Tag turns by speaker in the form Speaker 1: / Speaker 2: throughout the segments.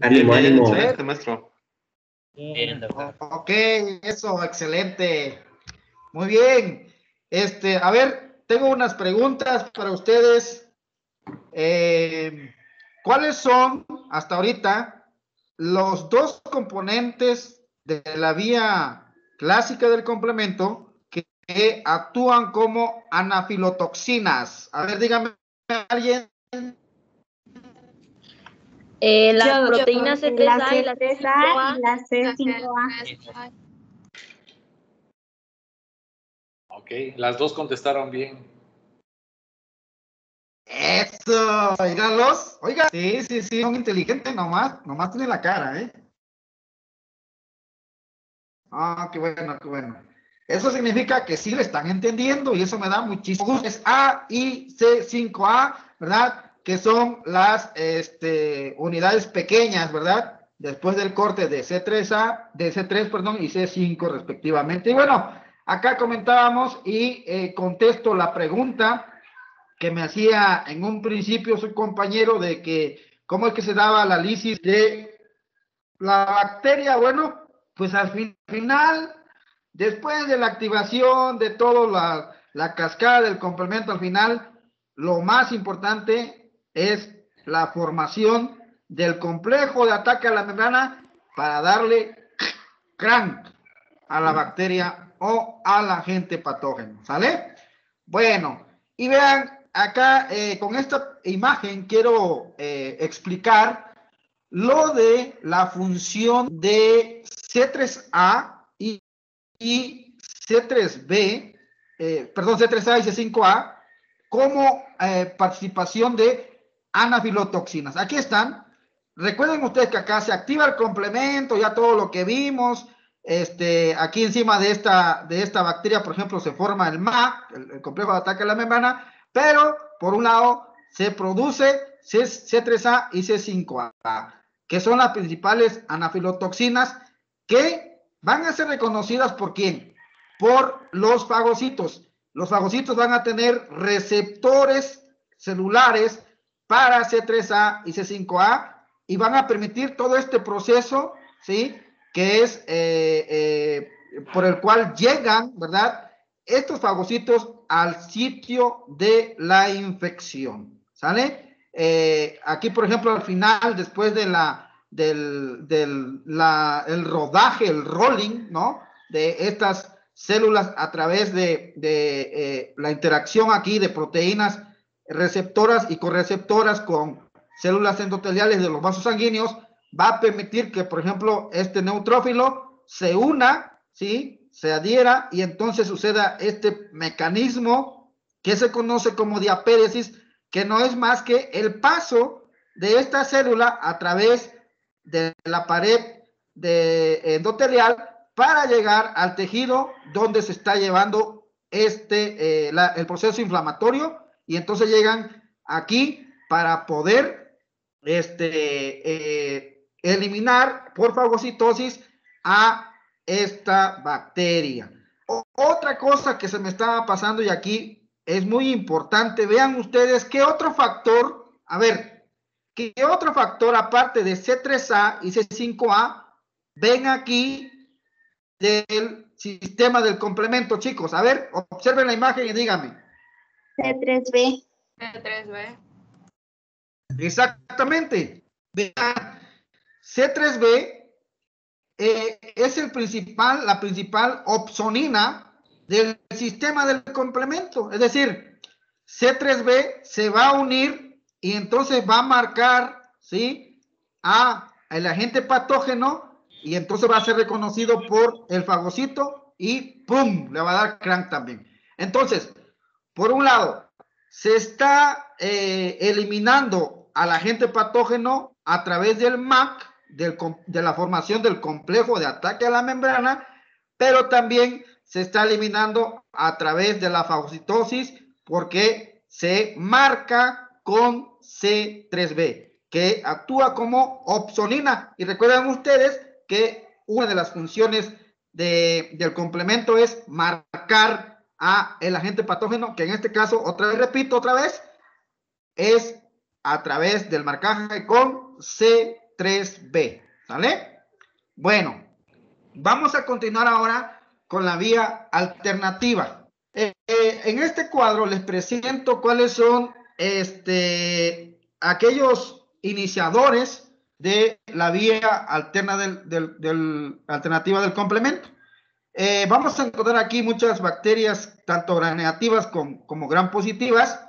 Speaker 1: Ánimo, ánimo.
Speaker 2: Excelente, maestro.
Speaker 3: Bien, doctor.
Speaker 4: Ok, eso, excelente. Muy bien. A ver, tengo unas preguntas para ustedes. ¿Cuáles son, hasta ahorita, los dos componentes de la vía clásica del complemento que actúan como anafilotoxinas? A ver, dígame alguien.
Speaker 5: Las proteínas C3A y
Speaker 6: la
Speaker 5: la
Speaker 6: C3A
Speaker 5: C5A.
Speaker 6: y la C5A.
Speaker 7: Ok, las dos contestaron bien.
Speaker 4: Eso, oígalos. Oiga, sí, son inteligentes, nomás tienen la cara, ¿eh? Ah, qué bueno, qué bueno. Eso significa que sí le están entendiendo y eso me da muchísimo gusto. Es A y C5A, ¿verdad? Que son las unidades pequeñas, ¿verdad? Después del corte de C3A, de C3, perdón, y C5 respectivamente. Y bueno, acá comentábamos y contesto la pregunta que me hacía en un principio su compañero de que cómo es que se daba la lisis de la bacteria. Bueno, pues al final, después de la activación de toda la cascada del complemento, al final, lo más importante es la formación del complejo de ataque a la membrana para darle crank a la bacteria o al agente patógeno, ¿sale? Bueno, y vean, acá con esta imagen quiero explicar lo de la función de C3A y C3B, perdón, C3A y C5A, como participación de anafilotoxinas. Aquí están. Recuerden ustedes que acá se activa el complemento, ya todo lo que vimos. Aquí encima de esta bacteria, por ejemplo, se forma el MAC, el complejo de ataque a la membrana, pero por un lado se produce C3A y C5A, que son las principales anafilotoxinas que van a ser reconocidas por ¿quién? Por los fagocitos. Los fagocitos van a tener receptores celulares para C3A y C5A y van a permitir todo este proceso, ¿sí? Que es por el cual llegan, ¿verdad? Estos fagocitos al sitio de la infección, ¿sale? Aquí, por ejemplo, al final, después de el rodaje, el rolling, ¿no? De estas células a través de la interacción aquí de proteínas receptoras y correceptoras con células endoteliales de los vasos sanguíneos, va a permitir que, por ejemplo, este neutrófilo se una, ¿sí? Se adhiera y entonces suceda este mecanismo que se conoce como diapéresis, que no es más que el paso de esta célula a través de la pared endotelial para llegar al tejido donde se está llevando el proceso inflamatorio, y entonces llegan aquí para poder eliminar por fagocitosis a esta bacteria. Otra cosa que se me estaba pasando y aquí es muy importante, vean ustedes qué otro factor, a ver, qué otro factor aparte de C3A y C5A ven aquí del sistema del complemento, chicos. A ver, observen la imagen y díganme.
Speaker 6: C3B.
Speaker 5: C3B.
Speaker 4: Exactamente. Vean, C3B es la principal opsonina del sistema del complemento. Es decir, C3B se va a unir y entonces va a marcar, ¿sí?, a el agente patógeno, y entonces va a ser reconocido por el fagocito y ¡pum!, le va a dar crank también. Entonces, por un lado, se está eliminando al agente patógeno a través del MAC, de la formación del complejo de ataque a la membrana, pero también se está eliminando a través de la fagocitosis porque se marca con C3B, que actúa como opsonina. Y recuerden ustedes que una de las funciones del complemento es marcar a el agente patógeno, que en este caso, repito otra vez, es a través del marcaje con C3B. C3b, ¿sale? Bueno, vamos a continuar ahora con la vía alternativa. En este cuadro les presento cuáles son aquellos iniciadores de la vía alternativa del complemento. Vamos a encontrar aquí muchas bacterias, tanto gram negativas como gram positivas,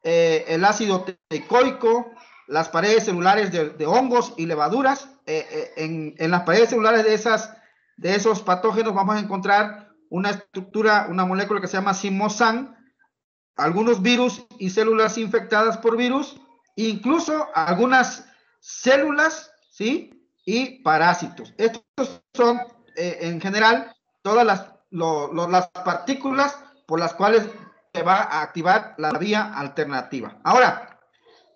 Speaker 4: el ácido teicoico, las paredes celulares de hongos y levaduras. En las paredes celulares de esos patógenos vamos a encontrar una estructura, una molécula que se llama simosan, algunos virus y células infectadas por virus, incluso algunas células, ¿sí? Y parásitos. Estos son, en general, todas las partículas por las cuales se va a activar la vía alternativa. Ahora,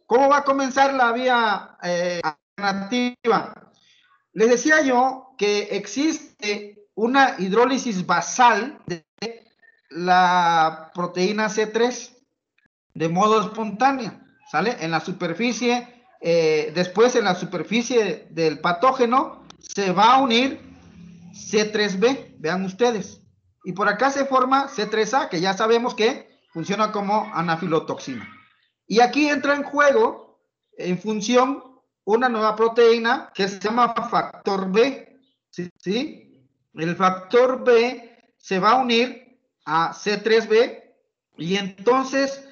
Speaker 4: ¿cómo va a comenzar la vía alternativa? Les decía yo que existe una hidrólisis basal de la proteína C3 de modo espontáneo, ¿sale? En la superficie, después en la superficie del patógeno se va a unir C3b, vean ustedes. Y por acá se forma C3a, que ya sabemos que funciona como anafilotoxina. Y aquí entra en juego, en función, una nueva proteína que se llama factor B. ¿Sí? El factor B se va a unir a C3b y entonces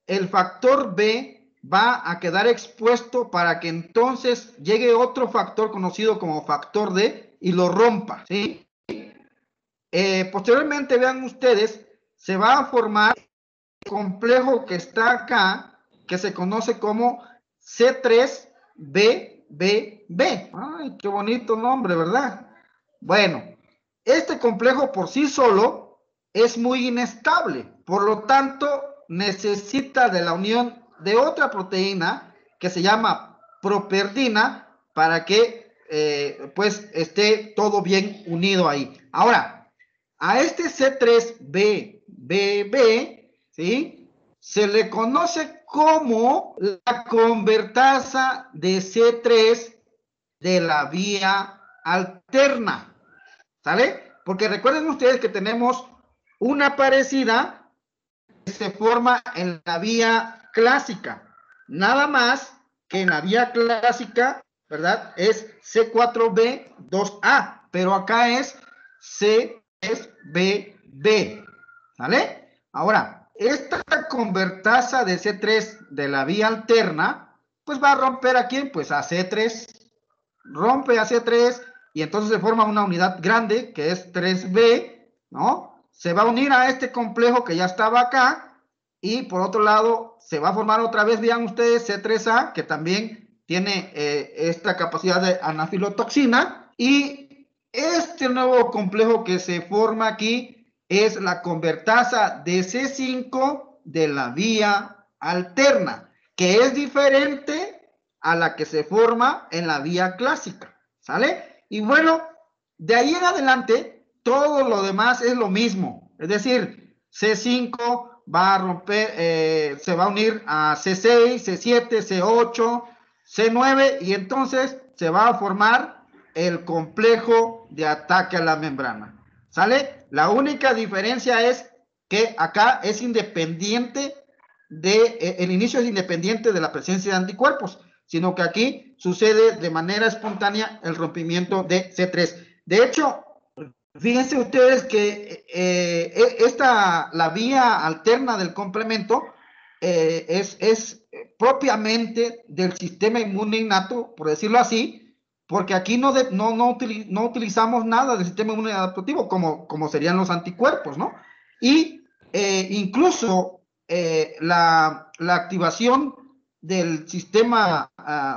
Speaker 4: el factor B va a quedar expuesto para que entonces llegue otro factor conocido como factor D y lo rompa, ¿sí? Posteriormente, vean ustedes, se va a formar el complejo que está acá, que se conoce como C3BBB. Ay, qué bonito nombre, ¿verdad? Bueno, este complejo por sí solo es muy inestable, por lo tanto, necesita de la unión de otra proteína que se llama properdina para que pues esté todo bien unido ahí. Ahora, a este C3BBB, ¿sí? Se le conoce como la convertasa de C3 de la vía alterna, ¿sale? Porque recuerden ustedes que tenemos una parecida que se forma en la vía clásica, nada más que en la vía clásica, ¿verdad? Es C4B2A, pero acá es C3BB, ¿vale? Ahora, esta convertasa de C3 de la vía alterna, pues va a romper a ¿quién? Pues a C3, rompe a C3 y entonces se forma una unidad grande que es 3B, ¿no? Se va a unir a este complejo que ya estaba acá y por otro lado se va a formar otra vez, vean ustedes, C3A, que también tiene esta capacidad de anafilotoxina, y este nuevo complejo que se forma aquí es la convertasa de C5 de la vía alterna, que es diferente a la que se forma en la vía clásica, ¿sale? Y bueno, de ahí en adelante, todo lo demás es lo mismo, es decir, C5 va a romper, se va a unir a C6, C7, C8, C9 y entonces se va a formar el complejo de ataque a la membrana, ¿sale? La única diferencia es que acá es independiente el inicio es independiente de la presencia de anticuerpos, sino que aquí sucede de manera espontánea el rompimiento de C3. De hecho, fíjense ustedes que la vía alterna del complemento es propiamente del sistema inmune innato, por decirlo así, porque aquí no utilizamos nada del sistema inmune adaptativo, como serían los anticuerpos, ¿no? Y incluso la activación del sistema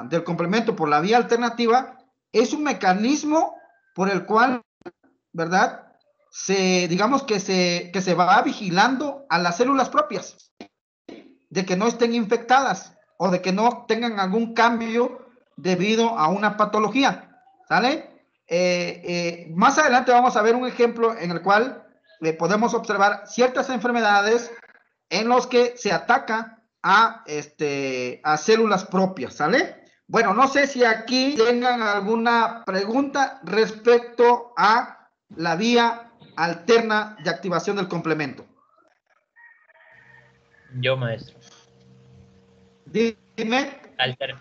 Speaker 4: del complemento por la vía alternativa es un mecanismo por el cual, ¿verdad? Digamos que se va vigilando a las células propias de que no estén infectadas o de que no tengan algún cambio debido a una patología, ¿sale? Más adelante vamos a ver un ejemplo en el cual podemos observar ciertas enfermedades en los que se ataca a células propias, ¿sale? Bueno, no sé si aquí tengan alguna pregunta respecto a la vía alterna de activación del complemento.
Speaker 3: Yo, maestro.
Speaker 4: Dime.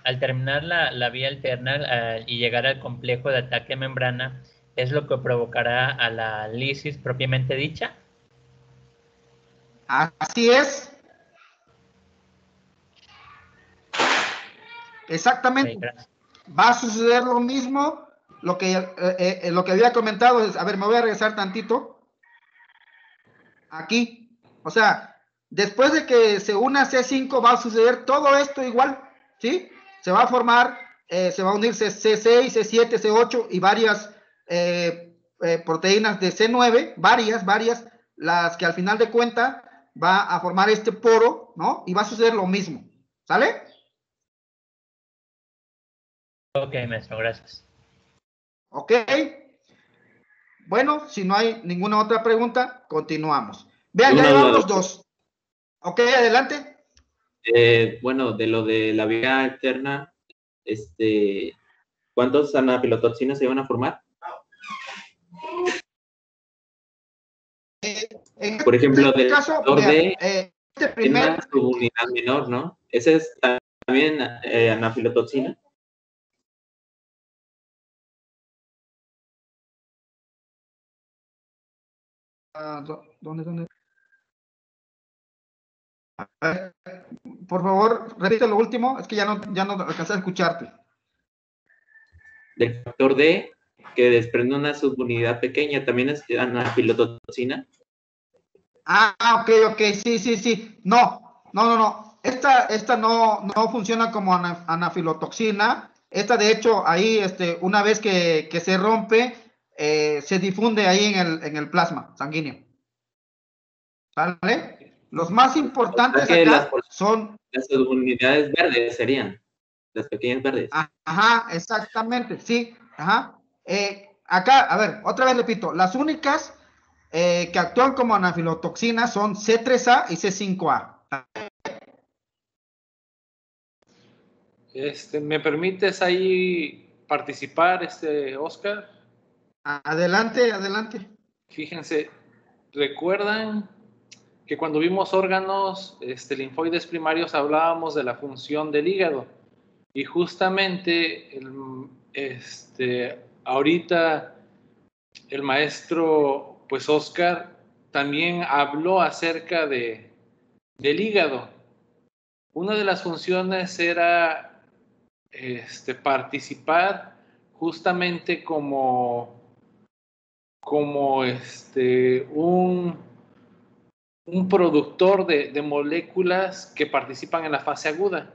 Speaker 3: Al terminar la vía alterna y llegar al complejo de ataque membrana, ¿es lo que provocará a la lisis propiamente dicha?
Speaker 4: Así es. Exactamente.
Speaker 3: Ok, gracias.
Speaker 4: Va a suceder lo mismo. Lo que había comentado es, a ver, me voy a regresar tantito. Aquí. O sea, después de que se una C5 va a suceder todo esto igual, ¿sí? Se va a formar, se va a unir C6, C7, C8 y varias proteínas de C9, varias, las que al final de cuentas va a formar este poro, ¿no? Y va a suceder lo mismo, ¿sale?
Speaker 3: Ok, maestro, gracias.
Speaker 4: Ok. Bueno, si no hay ninguna otra pregunta, continuamos. Vean, ya
Speaker 1: Una duda,
Speaker 4: llevamos
Speaker 1: doctor.
Speaker 4: 2. Ok, adelante.
Speaker 1: Bueno, de lo de la vía alterna, ¿cuántos anafilotoxinas se van a formar? Por ejemplo, del factor D,
Speaker 4: este
Speaker 1: en
Speaker 4: primer...
Speaker 1: una subunidad menor, ¿no? ¿Ese es también anafilotoxina?
Speaker 4: ¿Dónde? Por favor, repite lo último, es que ya no alcancé a escucharte.
Speaker 1: Del factor D, que desprende una subunidad pequeña, ¿también es anafilotoxina?
Speaker 4: Ok, sí. No. Esta no funciona como anafilotoxina. Esta, de hecho, ahí, una vez que se rompe, se difunde ahí en el plasma sanguíneo. ¿Vale? Los más importantes
Speaker 1: que
Speaker 4: acá son...
Speaker 1: Las subunidades verdes serían, las pequeñas verdes.
Speaker 4: Ajá, exactamente, sí. Ajá. Acá, a ver, otra vez repito, las únicas que actúan como anafilotoxinas son C3A y C5A.
Speaker 7: ¿Me permites ahí participar, Oscar?
Speaker 4: Adelante.
Speaker 7: Fíjense, ¿recuerdan que cuando vimos órganos linfoides primarios hablábamos de la función del hígado? Y justamente ahorita el maestro, pues Oscar, también habló acerca del hígado. Una de las funciones era participar justamente como un productor de moléculas que participan en la fase aguda.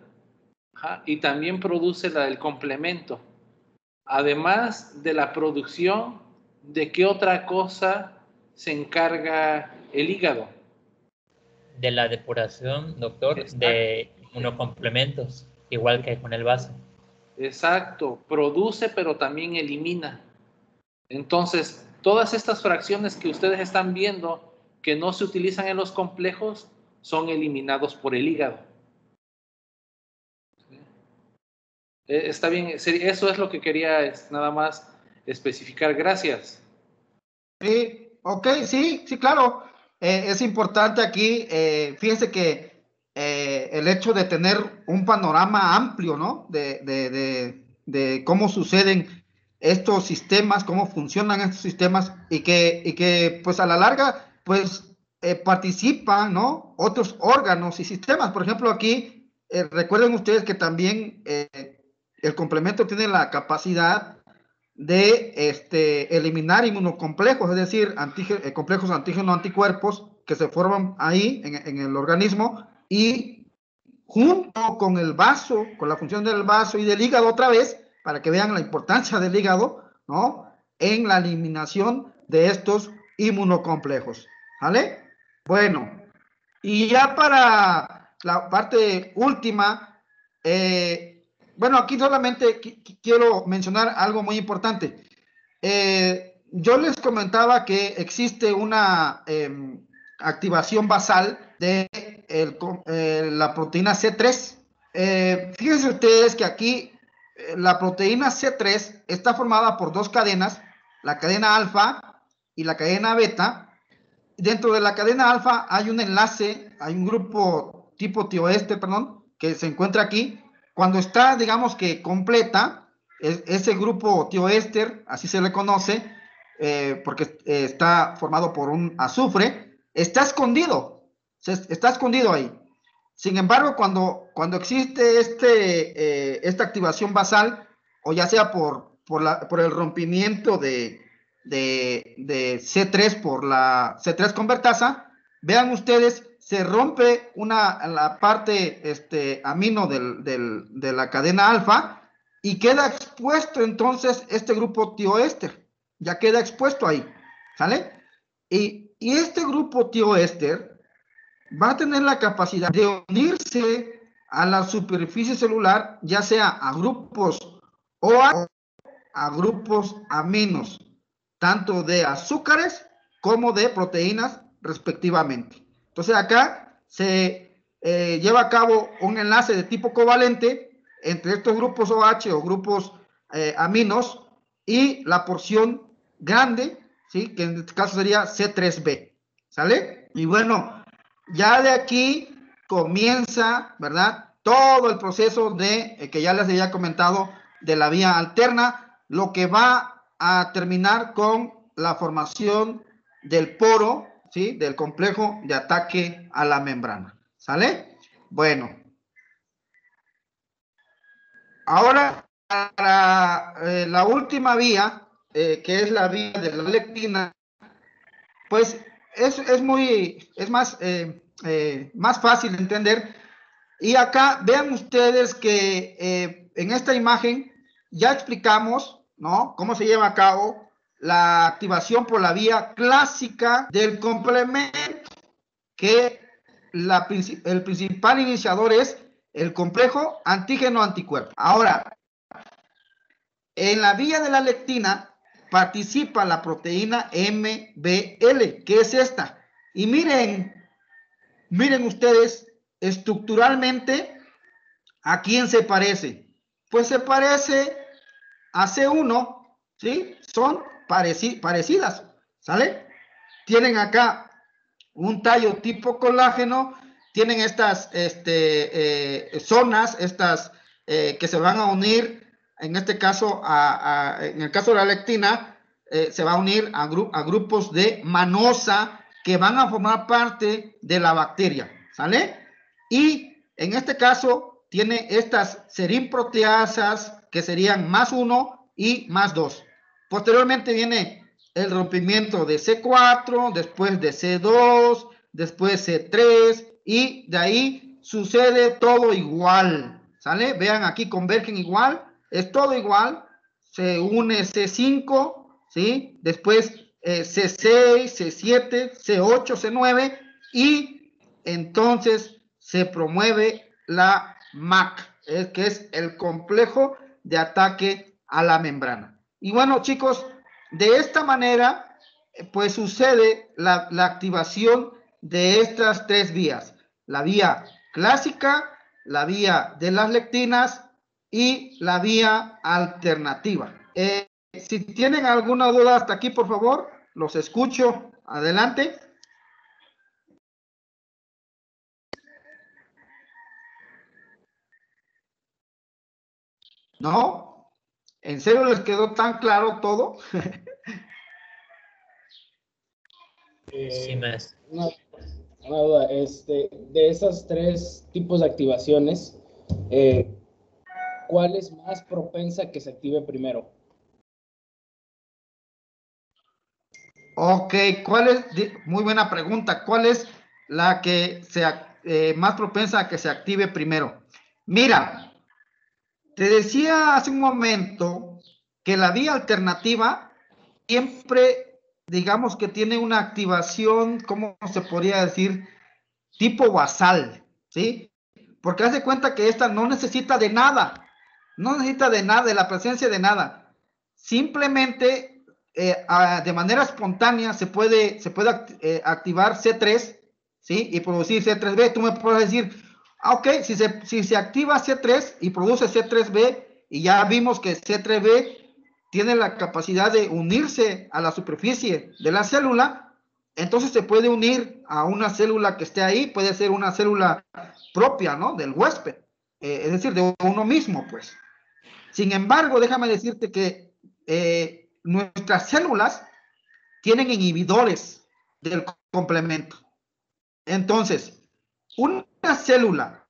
Speaker 7: Ajá, y también produce la del complemento. Además de la producción, ¿de qué otra cosa se encarga el hígado?
Speaker 3: De la depuración, doctor,
Speaker 7: Exacto.
Speaker 3: de inmunocomplementos, igual que con el vaso.
Speaker 7: Exacto, produce pero también elimina. Entonces, todas estas fracciones que ustedes están viendo que no se utilizan en los complejos son eliminados por el hígado. Está bien, eso es lo que quería nada más especificar. Gracias.
Speaker 4: Sí, ok, sí, claro. Es importante aquí, fíjense que el hecho de tener un panorama amplio, ¿no? De cómo suceden estos sistemas, cómo funcionan estos sistemas y que pues a la larga, pues participan, ¿no? Otros órganos y sistemas. Por ejemplo, aquí, recuerden ustedes que también el complemento tiene la capacidad de eliminar inmunocomplejos, es decir, complejos antígeno-anticuerpos que se forman ahí en el organismo y junto con el vaso, con la función del vaso y del hígado otra vez, para que vean la importancia del hígado, ¿no? En la eliminación de estos inmunocomplejos, ¿vale? Bueno, y ya para la parte última, bueno, aquí solamente quiero mencionar algo muy importante. Yo les comentaba que existe una activación basal de la proteína C3. Fíjense ustedes que aquí la proteína C3 está formada por dos cadenas, la cadena alfa y la cadena beta. Dentro de la cadena alfa hay un enlace, hay un grupo tipo tioéster, perdón, que se encuentra aquí. Cuando está, digamos que completa, ese grupo tioéster, así se le conoce, porque está formado por un azufre, está escondido ahí. Sin embargo, cuando existe esta activación basal, o ya sea por el rompimiento de C3 por la C3 convertasa, vean ustedes, se rompe la parte amino de la cadena alfa y queda expuesto entonces este grupo tioéster, ya queda expuesto ahí, ¿sale? Y este grupo tioéster va a tener la capacidad de unirse a la superficie celular, ya sea a grupos OH o a grupos aminos, tanto de azúcares como de proteínas respectivamente. Entonces acá se lleva a cabo un enlace de tipo covalente entre estos grupos OH o grupos aminos y la porción grande, ¿sí? Que en este caso sería C3b, ¿sale? Y bueno, ya de aquí comienza, ¿verdad? Todo el proceso de, que ya les había comentado, de la vía alterna, lo que va a terminar con la formación del poro, ¿sí? Del complejo de ataque a la membrana, ¿sale? Bueno. Ahora, para la última vía, que es la vía de la lectina, pues es más fácil de entender. Y acá vean ustedes que en esta imagen ya explicamos, ¿no?, cómo se lleva a cabo la activación por la vía clásica del complemento, que el principal iniciador es el complejo antígeno-anticuerpo. Ahora, en la vía de la lectina participa la proteína MBL, que es esta. Y miren ustedes, estructuralmente, ¿a quién se parece? Pues se parece a C1, ¿sí? Son parecidas, ¿sale? Tienen acá un tallo tipo colágeno, tienen estas zonas, que se van a unir, en este caso, en el caso de la lectina, se va a unir a grupos de manosa que van a formar parte de la bacteria, ¿sale? Y en este caso tiene estas serimproteasas que serían +1 y +2. Posteriormente viene el rompimiento de C4, después de C2, después C3, y de ahí sucede todo igual, ¿sale? Vean, aquí convergen igual, es todo igual, se une C5, ¿sí? Después C6, C7, C8, C9, y entonces se promueve la MAC, que es el complejo de ataque a la membrana. Y bueno, chicos, de esta manera, pues sucede la activación de estas tres vías: la vía clásica, la vía de las lectinas y la vía alternativa. Si tienen alguna duda hasta aquí, por favor, los escucho. Adelante. ¿No? ¿En serio les quedó tan claro todo?
Speaker 3: Sí, más.
Speaker 2: Una duda, de esas tres tipos de activaciones, ¿cuál es más propensa que se active primero?
Speaker 4: Ok, muy buena pregunta, ¿cuál es la que más propensa a que se active primero? Mira, te decía hace un momento que la vía alternativa siempre, digamos que tiene una activación, ¿cómo se podría decir? Tipo basal, ¿sí? Porque haz de cuenta que esta no necesita de nada, de la presencia de nada. Simplemente, de manera espontánea, se puede activar C3, ¿sí? Y producir C3b. Tú me puedes decir, ok, si se activa C3 y produce C3b, y ya vimos que C3b tiene la capacidad de unirse a la superficie de la célula, entonces se puede unir a una célula que esté ahí, puede ser una célula propia, ¿no? Del huésped, es decir, de uno mismo, pues. Sin embargo, déjame decirte que nuestras células tienen inhibidores del complemento. Entonces, una célula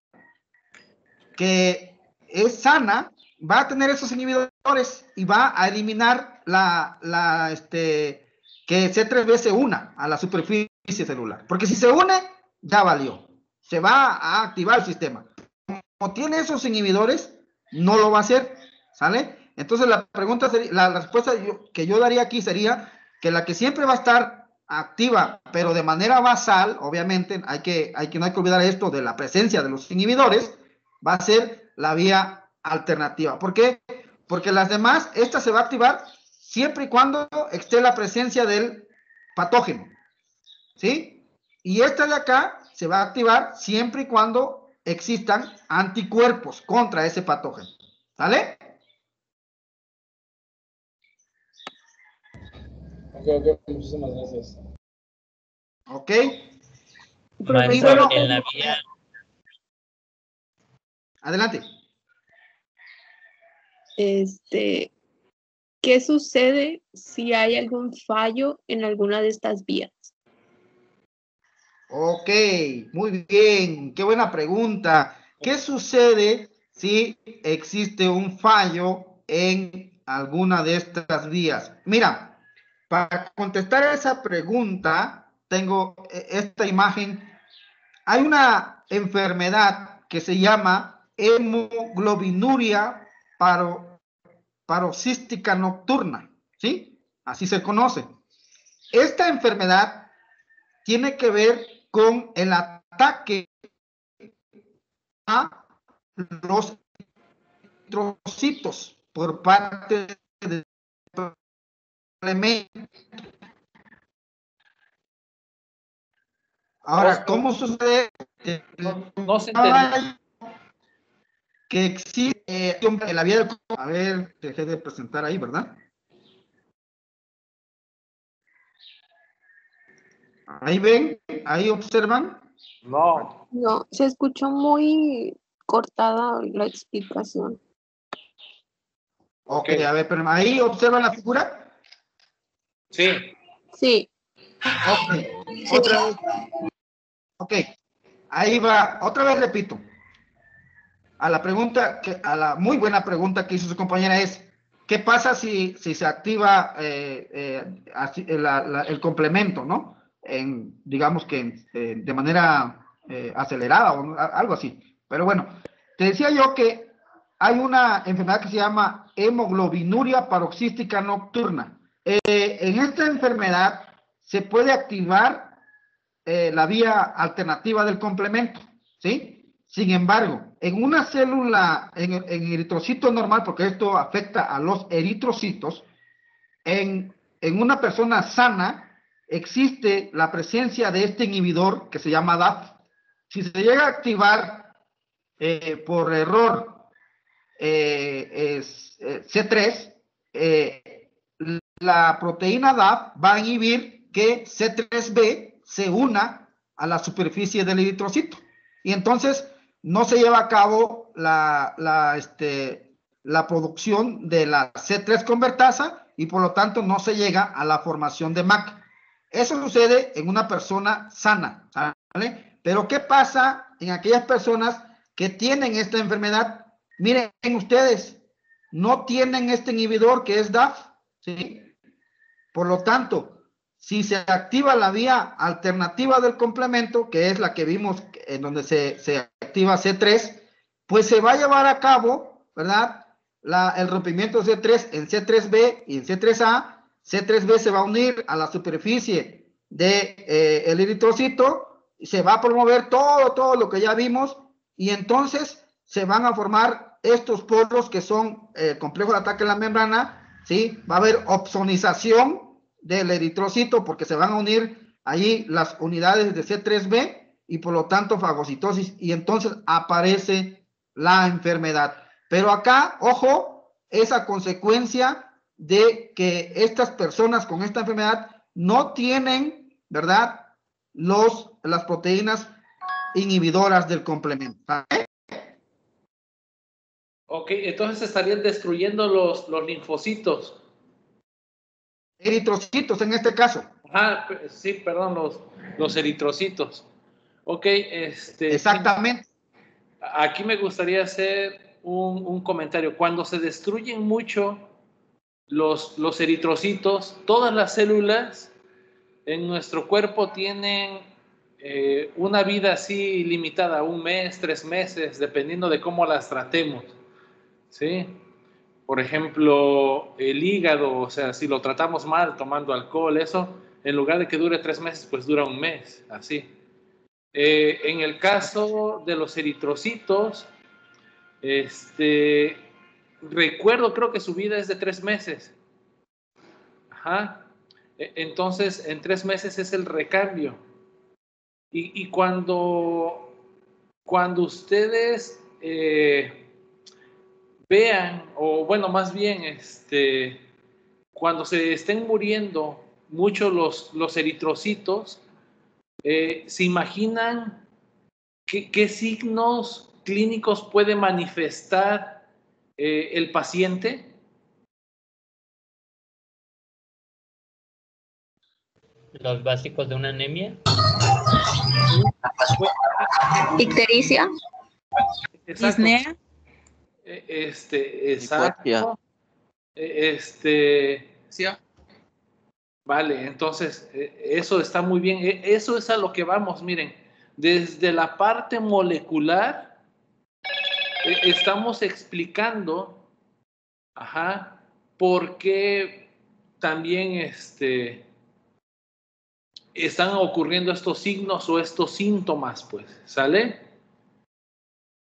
Speaker 4: que es sana va a tener esos inhibidores y va a eliminar que C3b se una a la superficie celular. Porque si se une, ya valió. Se va a activar el sistema. Como tiene esos inhibidores, no lo va a hacer. ¿Sale? Entonces la pregunta sería, la respuesta que yo daría aquí sería que la que siempre va a estar activa, pero de manera basal, obviamente, no hay que olvidar esto de la presencia de los inhibidores, va a ser la vía alternativa. ¿Por qué? Porque las demás, esta se va a activar siempre y cuando esté la presencia del patógeno, ¿sí? Y esta de acá se va a activar siempre y cuando existan anticuerpos contra ese patógeno, ¿sale?
Speaker 2: Ok, muchísimas gracias.
Speaker 4: Ok.
Speaker 3: Maestro, en la vía...
Speaker 4: Adelante.
Speaker 8: ¿Qué sucede si hay algún fallo en alguna de estas vías?
Speaker 4: Ok, muy bien, qué buena pregunta. ¿Qué sucede si existe un fallo en alguna de estas vías? Mira, para contestar a esa pregunta, tengo esta imagen. Hay una enfermedad que se llama hemoglobinuria paroxística nocturna, ¿sí? Así se conoce. Esta enfermedad tiene que ver con el ataque a los eritrocitos por parte del complemento. Ahora, ¿cómo sucede?
Speaker 7: No se entiende.
Speaker 4: Que existe en la vía del... A ver, dejé de presentar ahí, ¿verdad? Ahí ven, ahí observan.
Speaker 7: No.
Speaker 8: No, se escuchó muy cortada la explicación.
Speaker 4: Ok, a ver, pero ahí observan la figura.
Speaker 7: Sí.
Speaker 8: Sí.
Speaker 4: Ok, otra vez. Ok, ahí va, otra vez repito. A la muy buena pregunta que hizo su compañera es, ¿qué pasa si se activa el complemento, ¿no? Digamos que de manera acelerada o algo así. Pero bueno, te decía yo que hay una enfermedad que se llama hemoglobinuria paroxística nocturna. En esta enfermedad se puede activar la vía alternativa del complemento, ¿sí? Sin embargo, en una célula, en eritrocito normal, porque esto afecta a los eritrocitos, en una persona sana existe la presencia de este inhibidor que se llama DAF. Si se llega a activar por error C3, la proteína DAF va a inhibir que C3b se una a la superficie del eritrocito. Y entonces no se lleva a cabo la producción de la C3 convertasa y por lo tanto no se llega a la formación de MAC. Eso sucede en una persona sana, ¿vale? Pero ¿qué pasa en aquellas personas que tienen esta enfermedad? Miren ustedes, no tienen este inhibidor que es DAF, ¿sí? Por lo tanto, si se activa la vía alternativa del complemento, que es la que vimos en donde se activa C3, pues se va a llevar a cabo, ¿verdad? El rompimiento de C3 en C3b y en C3a. C3b se va a unir a la superficie del eritrocito, y se va a promover todo lo que ya vimos, y entonces se van a formar estos polos que son el complejo de ataque en la membrana, ¿sí? Va a haber opsonización del eritrocito porque se van a unir allí las unidades de C3b y por lo tanto fagocitosis y entonces aparece la enfermedad. Pero acá, ojo, es a consecuencia de que estas personas con esta enfermedad no tienen, ¿verdad?, las proteínas inhibidoras del complemento.
Speaker 7: Ok, entonces estarían destruyendo los linfocitos.
Speaker 4: Eritrocitos en este caso.
Speaker 7: Ajá, sí, perdón, los eritrocitos. Ok,
Speaker 4: Exactamente.
Speaker 7: Aquí me gustaría hacer un comentario. Cuando se destruyen mucho los eritrocitos, todas las células en nuestro cuerpo tienen una vida así limitada, 1 mes, 3 meses, dependiendo de cómo las tratemos, ¿sí? Por ejemplo, el hígado, o sea, si lo tratamos mal tomando alcohol, eso, en lugar de que dure 3 meses, pues dura 1 mes, así. En el caso de los eritrocitos, recuerdo, creo que su vida es de 3 meses. Ajá. Entonces, en 3 meses es el recambio. Y cuando ustedes vean, o bueno, más bien, cuando se estén muriendo mucho los eritrocitos, ¿se imaginan qué signos clínicos puede manifestar el paciente?
Speaker 3: Los básicos de una anemia.
Speaker 6: Ictericia.
Speaker 7: Exacto.
Speaker 9: Disnea.
Speaker 7: Exacto.
Speaker 9: Sí.
Speaker 7: Vale, entonces eso está muy bien. Eso es a lo que vamos, miren. Desde la parte molecular estamos explicando, ajá, por qué también están ocurriendo estos signos o estos síntomas, pues, ¿sale?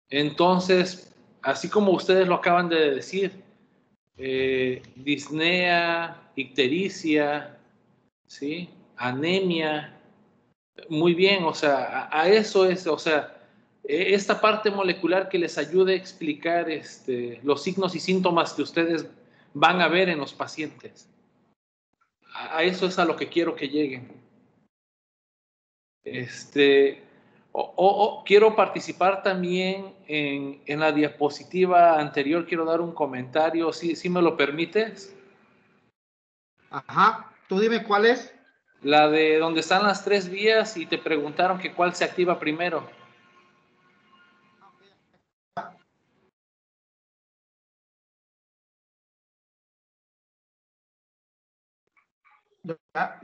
Speaker 7: Entonces, así como ustedes lo acaban de decir, disnea, ictericia, ¿sí? Anemia, muy bien, o sea, a eso es, o sea, esta parte molecular que les ayude a explicar los signos y síntomas que ustedes van a ver en los pacientes. A eso es a lo que quiero que lleguen. Quiero participar también en la diapositiva anterior, quiero dar un comentario, si me lo permites.
Speaker 4: Ajá, tú dime cuál es.
Speaker 7: La de donde están las 3 vías y te preguntaron que cuál se activa primero.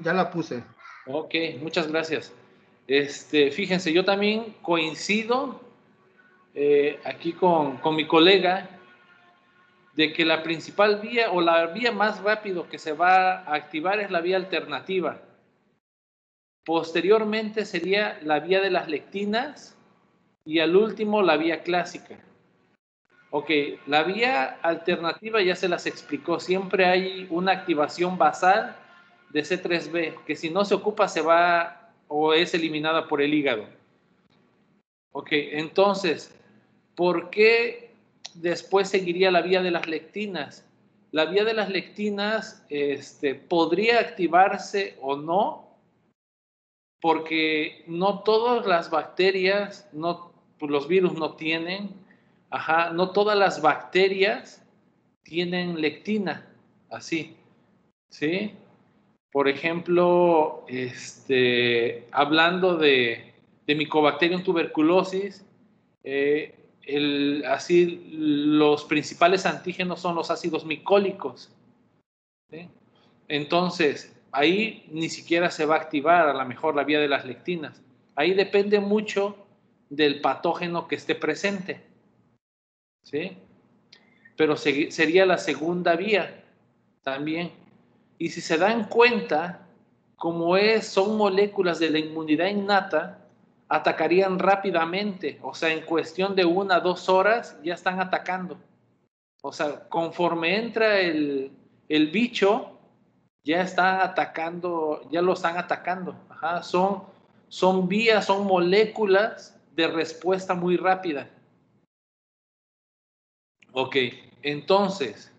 Speaker 4: Ya la puse.
Speaker 7: Ok, muchas gracias. Fíjense, yo también coincido aquí con mi colega de que la principal vía o la vía más rápido que se va a activar es la vía alternativa. Posteriormente sería la vía de las lectinas y al último la vía clásica. Ok, la vía alternativa ya se las explicó. Siempre hay una activación basal de C3b, que si no se ocupa se va o es eliminada por el hígado. Ok, entonces, ¿por qué después seguiría la vía de las lectinas? La vía de las lectinas podría activarse o no, porque no todas las bacterias, pues los virus no tienen, no todas las bacterias tienen lectina, así, ¿sí? Por ejemplo, hablando de Mycobacterium tuberculosis, así los principales antígenos son los ácidos micólicos, ¿sí? Entonces, ahí ni siquiera se va a activar a lo mejor la vía de las lectinas. Ahí depende mucho del patógeno que esté presente, ¿sí? Pero sería la segunda vía también. Y si se dan cuenta, como son moléculas de la inmunidad innata, atacarían rápidamente, o sea, en cuestión de 1 a 2 horas ya están atacando. O sea, conforme entra el bicho, ya están atacando, ya lo están atacando. Son vías, son moléculas de respuesta muy rápida. Ok, entonces,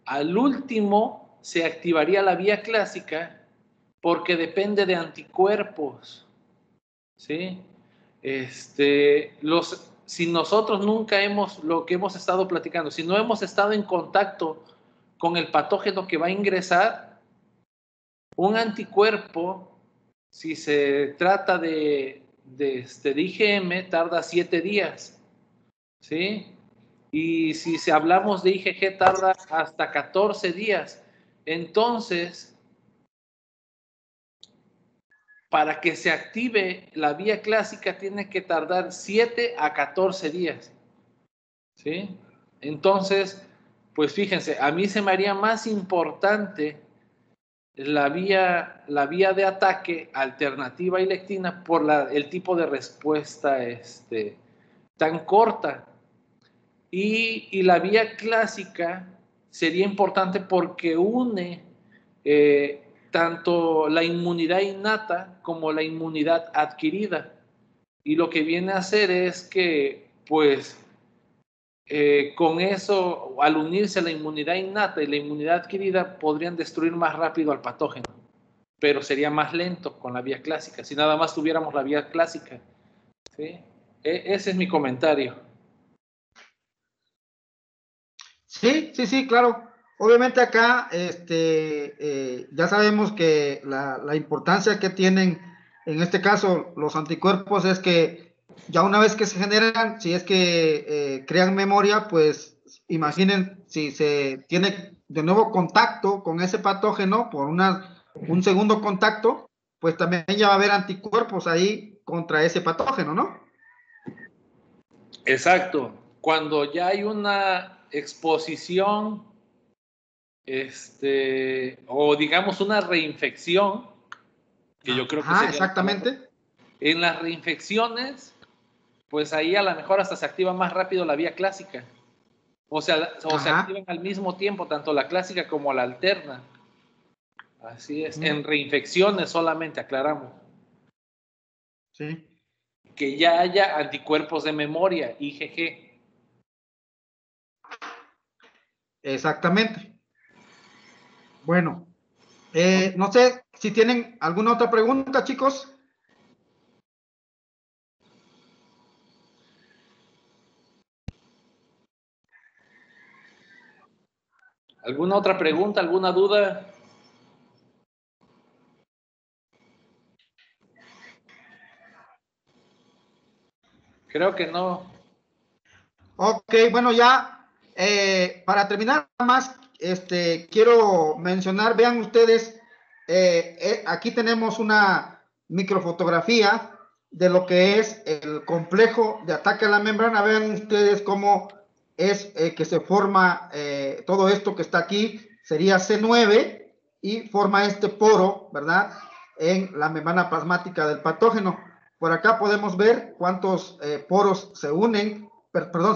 Speaker 7: al último se activaría la vía clásica porque depende de anticuerpos, ¿sí? Si nosotros nunca lo que hemos estado platicando, si no hemos estado en contacto con el patógeno que va a ingresar, un anticuerpo, si se trata de IgM, tarda 7 días, ¿sí? Y si hablamos de IgG, tarda hasta 14 días. Entonces, para que se active la vía clásica, tiene que tardar 7 a 14 días, ¿sí? Entonces, pues fíjense, a mí se me haría más importante la vía de ataque alternativa a ilectina por el tipo de respuesta tan corta. Y la vía clásica sería importante porque une tanto la inmunidad innata como la inmunidad adquirida. Y lo que viene a hacer es que, pues, con eso, al unirse la inmunidad innata y la inmunidad adquirida, podrían destruir más rápido al patógeno, pero sería más lento con la vía clásica, si nada más tuviéramos la vía clásica, ¿sí? Ese es mi comentario.
Speaker 4: Sí, claro. Obviamente acá ya sabemos que la importancia que tienen en este caso los anticuerpos es que ya una vez que se generan, si es que crean memoria, pues imaginen si se tiene de nuevo contacto con ese patógeno por un segundo contacto, pues también ya va a haber anticuerpos ahí contra ese patógeno, ¿no?
Speaker 7: Exacto. Cuando ya hay una exposición, o digamos una reinfección, que yo creo que sería
Speaker 4: exactamente.
Speaker 7: En las reinfecciones, pues ahí a lo mejor hasta se activa más rápido la vía clásica. O se activan al mismo tiempo, tanto la clásica como la alterna. Así es. En reinfecciones solamente, aclaramos.
Speaker 4: Sí.
Speaker 7: Que ya haya anticuerpos de memoria, IgG.
Speaker 4: Exactamente. Bueno, no sé si tienen alguna otra pregunta, chicos.
Speaker 7: ¿Alguna otra pregunta, alguna duda? Creo que no.
Speaker 4: Ok, bueno, ya para terminar más, quiero mencionar, vean ustedes, aquí tenemos una microfotografía de lo que es el complejo de ataque a la membrana. Vean ustedes cómo es que se forma todo esto que está aquí, sería C9 y forma este poro, ¿verdad? En la membrana plasmática del patógeno. Por acá podemos ver cuántos poros se unen,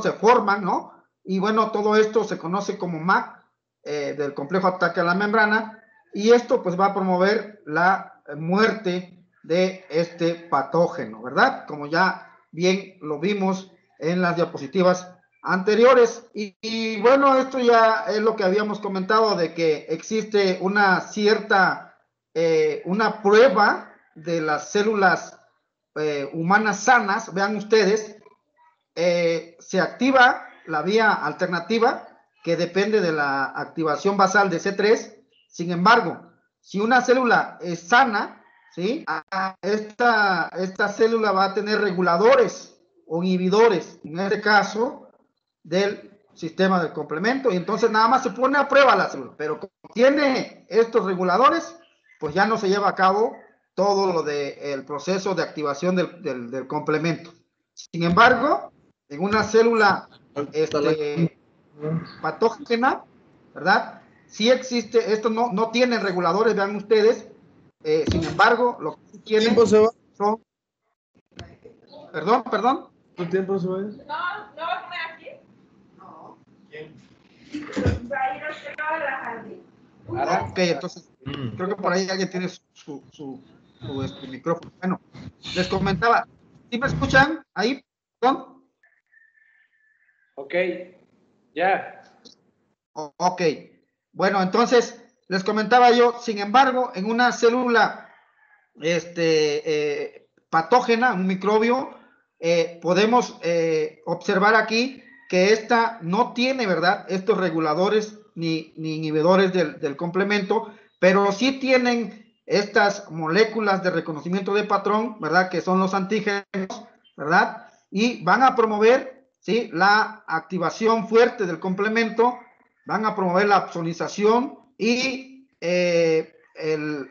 Speaker 4: se forman, ¿no? Y bueno, todo esto se conoce como MAC, del complejo ataque a la membrana, y esto pues va a promover la muerte de este patógeno, ¿verdad? Como ya bien lo vimos en las diapositivas anteriores. Y bueno, esto ya es lo que habíamos comentado, de que existe una cierta, una prueba de las células humanas sanas. Vean ustedes, se activa la vía alternativa que depende de la activación basal de C3. Sin embargo, si una célula es sana, ¿sí? Esta célula va a tener reguladores o inhibidores, en este caso, del sistema del complemento, y entonces nada más se pone a prueba la célula, pero como tiene estos reguladores, pues ya no se lleva a cabo todo lo del proceso de activación del complemento. Sin embargo, en una célula patógena, ¿verdad? Sí existe, esto no tiene reguladores, vean ustedes, sin embargo, lo que sí tiene son... Perdón.
Speaker 9: ¿Cuánto tiempo se va?
Speaker 5: No va a comer aquí. No. ¿Quién? Va a ir a la jardín.
Speaker 4: Ok, entonces, creo que por ahí alguien tiene su micrófono. Bueno, les comentaba, ¿sí me escuchan ahí? ¿Perdón?
Speaker 7: Ok, Ya.
Speaker 4: Ok. Bueno, entonces, les comentaba yo, sin embargo, en una célula patógena, un microbio, podemos observar aquí que esta no tiene, ¿verdad?, estos reguladores ni inhibidores del complemento, pero sí tienen estas moléculas de reconocimiento de patrón, ¿verdad?, que son los antígenos, ¿verdad?, y van a promover, ¿sí?, la activación fuerte del complemento, van a promover la absonización y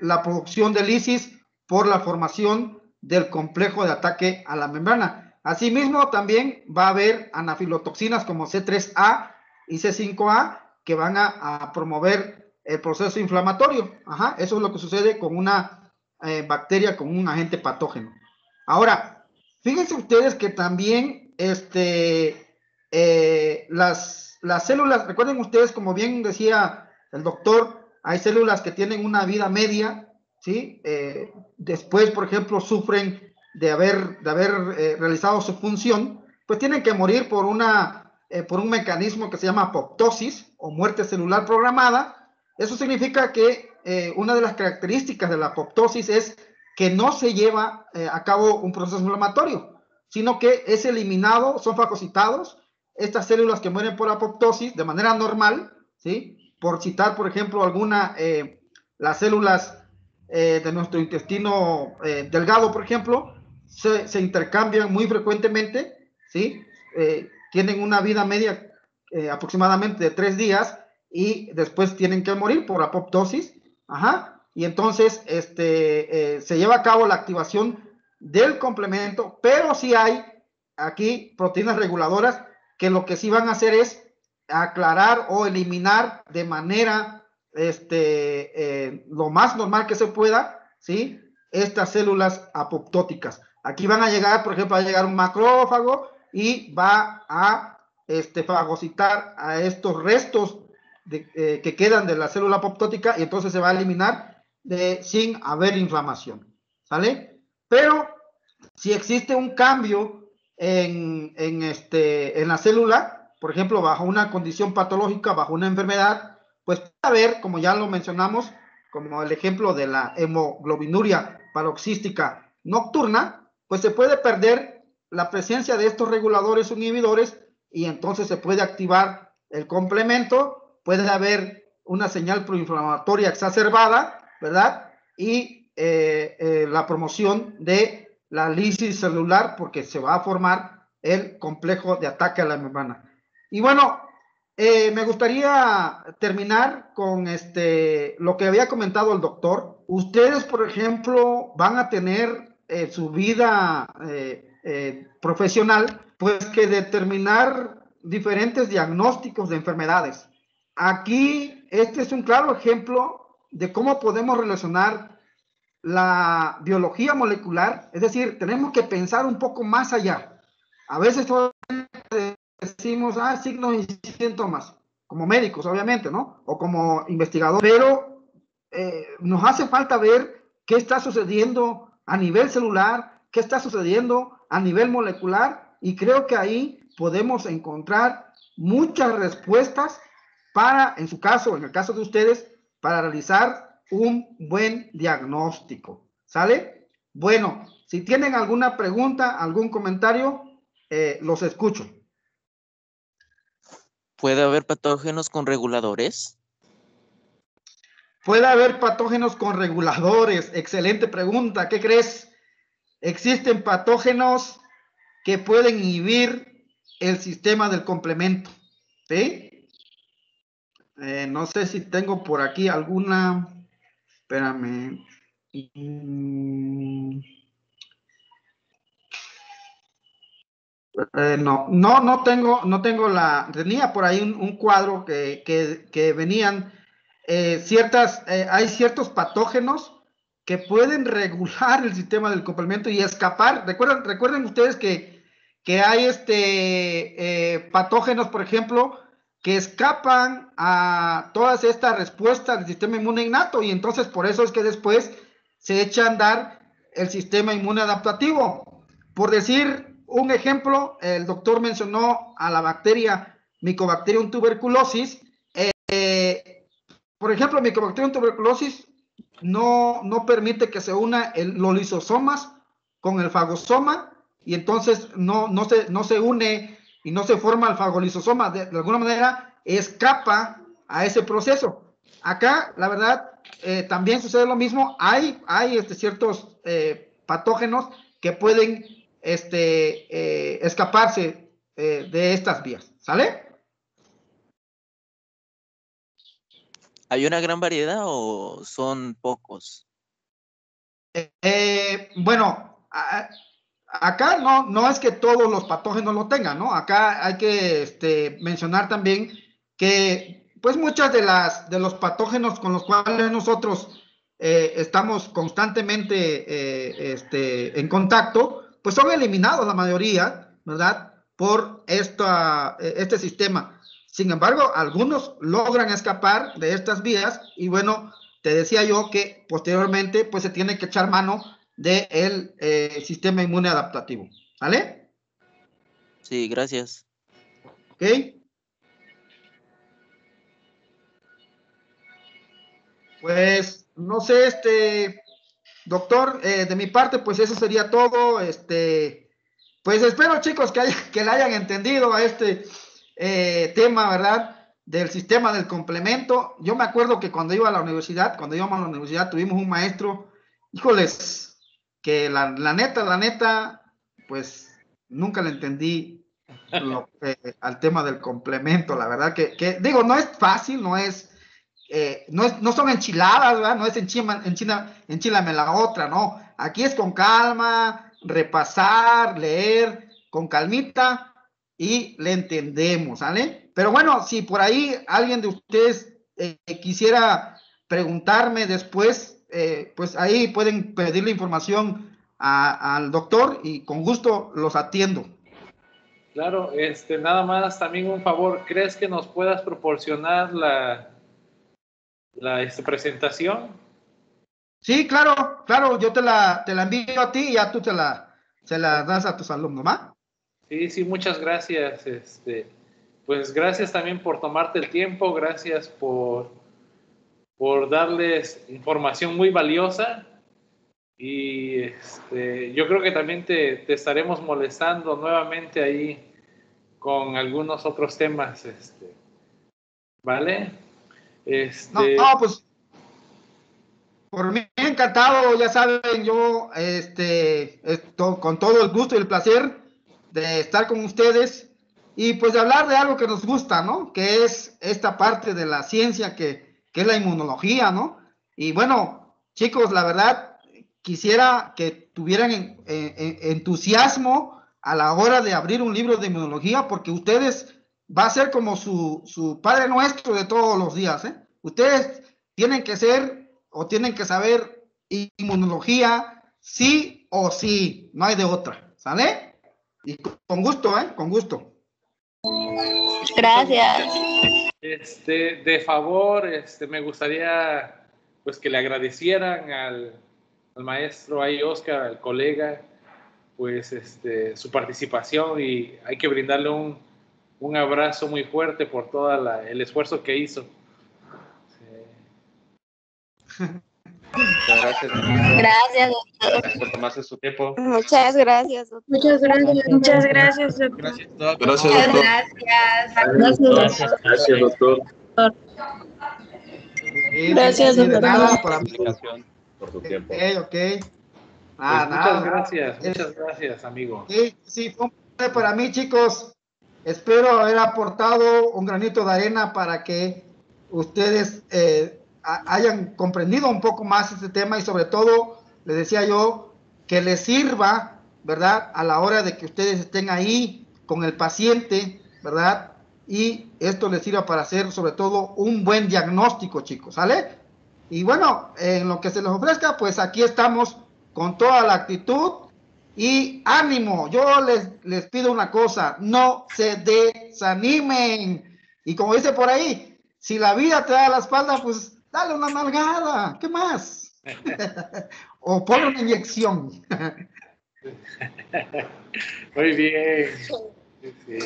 Speaker 4: la producción de lisis por la formación del complejo de ataque a la membrana. Asimismo, también va a haber anafilotoxinas como C3A y C5A que van a promover el proceso inflamatorio. Ajá, eso es lo que sucede con una bacteria, con un agente patógeno. Ahora, fíjense ustedes que también las células, recuerden ustedes, como bien decía el doctor, hay células que tienen una vida media, ¿sí? Después, por ejemplo, sufren de haber realizado su función, pues tienen que morir por un mecanismo que se llama apoptosis o muerte celular programada. Eso significa que una de las características de la apoptosis es que no se lleva a cabo un proceso inflamatorio, sino que es eliminado, son fagocitados estas células que mueren por apoptosis de manera normal, ¿sí? Por citar, por ejemplo, las células de nuestro intestino delgado, por ejemplo, se intercambian muy frecuentemente, ¿sí? Tienen una vida media aproximadamente de 3 días y después tienen que morir por apoptosis, ajá, y entonces se lleva a cabo la activación del complemento, pero sí hay aquí proteínas reguladoras que lo que sí van a hacer es aclarar o eliminar de manera lo más normal que se pueda, ¿sí?, estas células apoptóticas. Aquí van a llegar, por ejemplo, va a llegar un macrófago y va a fagocitar a estos restos que quedan de la célula apoptótica y entonces se va a eliminar sin haber inflamación, ¿sale? Pero si existe un cambio en la célula, por ejemplo, bajo una condición patológica, bajo una enfermedad, pues puede haber, como ya lo mencionamos, como el ejemplo de la hemoglobinuria paroxística nocturna, pues se puede perder la presencia de estos reguladores o inhibidores y entonces se puede activar el complemento, puede haber una señal proinflamatoria exacerbada, ¿verdad? Y la promoción de la lisis celular porque se va a formar el complejo de ataque a la membrana. Y bueno, me gustaría terminar con lo que había comentado el doctor. Ustedes, por ejemplo, van a tener su vida profesional, pues que determinar diferentes diagnósticos de enfermedades. Aquí, este es un claro ejemplo de cómo podemos relacionar la biología molecular, es decir, tenemos que pensar un poco más allá. A veces decimos, signos y síntomas, como médicos, obviamente, ¿no? O como investigadores, pero nos hace falta ver qué está sucediendo a nivel celular, qué está sucediendo a nivel molecular, y creo que ahí podemos encontrar muchas respuestas para, en su caso, en el caso de ustedes, para realizar un buen diagnóstico, ¿sale? Bueno, si tienen alguna pregunta, algún comentario, los escucho.
Speaker 9: ¿Puede haber patógenos con reguladores?
Speaker 4: Puede haber patógenos con reguladores. Excelente pregunta. ¿Qué crees? Existen patógenos que pueden inhibir el sistema del complemento, ¿sí? No sé si tengo por aquí alguna. Espérame. No tengo tenía por ahí un cuadro que venían hay ciertos patógenos que pueden regular el sistema del complemento y escapar. Recuerden ustedes que hay patógenos, por ejemplo, que escapan a todas estas respuestas del sistema inmune innato y entonces por eso es que después se echa a andar el sistema inmune adaptativo. Por decir un ejemplo, el doctor mencionó a la bacteria Mycobacterium tuberculosis. Por ejemplo, Mycobacterium tuberculosis no permite que se una los lisosomas con el fagosoma, y entonces no se une y no se forma el fagolisosoma. De alguna manera escapa a ese proceso. Acá, la verdad, también sucede lo mismo. Hay ciertos patógenos que pueden escaparse de estas vías. ¿Sale?
Speaker 9: ¿Hay una gran variedad o son pocos?
Speaker 4: Bueno, acá no es que todos los patógenos lo tengan, ¿no? Acá hay que mencionar también que, pues, muchas de los patógenos con los cuales nosotros estamos constantemente en contacto, pues son eliminados la mayoría, ¿verdad? Por este sistema. Sin embargo, algunos logran escapar de estas vías y, bueno, te decía yo que posteriormente pues se tiene que echar mano del sistema inmune adaptativo. ¿Vale?
Speaker 9: Sí, gracias.
Speaker 4: ¿Ok? Pues, no sé, doctor, de mi parte, pues eso sería todo. Pues espero, chicos, que le hayan entendido a este tema, ¿verdad? Del sistema del complemento. Yo me acuerdo que cuando íbamos a la universidad, tuvimos un maestro, híjoles, que la neta, pues nunca le entendí al tema del complemento. La verdad que digo, no es fácil, no son enchiladas, ¿verdad? No es enchilame la otra, no. Aquí es con calma, repasar, leer, con calmita, y le entendemos, ¿sale? Pero bueno, si por ahí alguien de ustedes quisiera preguntarme después, pues ahí pueden pedirle información al doctor y con gusto los atiendo.
Speaker 7: Claro, nada más también un favor, ¿crees que nos puedas proporcionar la presentación?
Speaker 4: Sí, claro, yo te la envío a ti y ya tú se la das a tus alumnos, ¿va?
Speaker 7: Sí, muchas gracias. Pues gracias también por tomarte el tiempo, gracias por darles información muy valiosa, y yo creo que también te estaremos molestando nuevamente ahí con algunos otros temas, ¿vale?
Speaker 4: No, pues por mí encantado, ya saben, yo con todo el gusto y el placer de estar con ustedes y pues de hablar de algo que nos gusta, ¿no? Que es esta parte de la ciencia que es la inmunología, ¿no? Y bueno, chicos, la verdad, quisiera que tuvieran entusiasmo a la hora de abrir un libro de inmunología, porque ustedes va a ser como su Padre Nuestro de todos los días, ¿eh? Ustedes tienen que ser o tienen que saber inmunología sí o sí, no hay de otra, ¿sale? Y con gusto, con gusto.
Speaker 8: Gracias.
Speaker 7: De favor, me gustaría pues que le agradecieran al maestro ahí, Oscar, al colega, pues su participación, y hay que brindarle un abrazo muy fuerte por todo el esfuerzo que hizo.
Speaker 1: Muchas gracias, maestro.
Speaker 6: Gracias,
Speaker 1: Gracias por tomarse su tiempo.
Speaker 8: Muchas gracias, doctor.
Speaker 10: Muchas gracias, doctor.
Speaker 11: Gracias, doctor.
Speaker 5: Gracias, doctor.
Speaker 1: Gracias, doctor.
Speaker 8: Gracias,
Speaker 4: de
Speaker 8: doctor.
Speaker 4: nada, para mí.
Speaker 1: Por tu tiempo.
Speaker 4: Ok.
Speaker 7: Muchas gracias, amigo.
Speaker 4: Sí, fue un placer para mí, chicos. Espero haber aportado un granito de arena para que ustedes hayan comprendido un poco más este tema, y sobre todo, les decía yo, que les sirva, ¿verdad? A la hora de que ustedes estén ahí con el paciente, ¿verdad? Y esto les sirva para hacer sobre todo un buen diagnóstico, chicos, ¿sale? Y bueno, en lo que se les ofrezca, pues aquí estamos con toda la actitud y ánimo. Yo les pido una cosa: no se desanimen. Y como dice por ahí, si la vida te da la espalda, pues dale una nalgada. ¿Qué más? O ponle una inyección.
Speaker 7: Muy bien. Sí.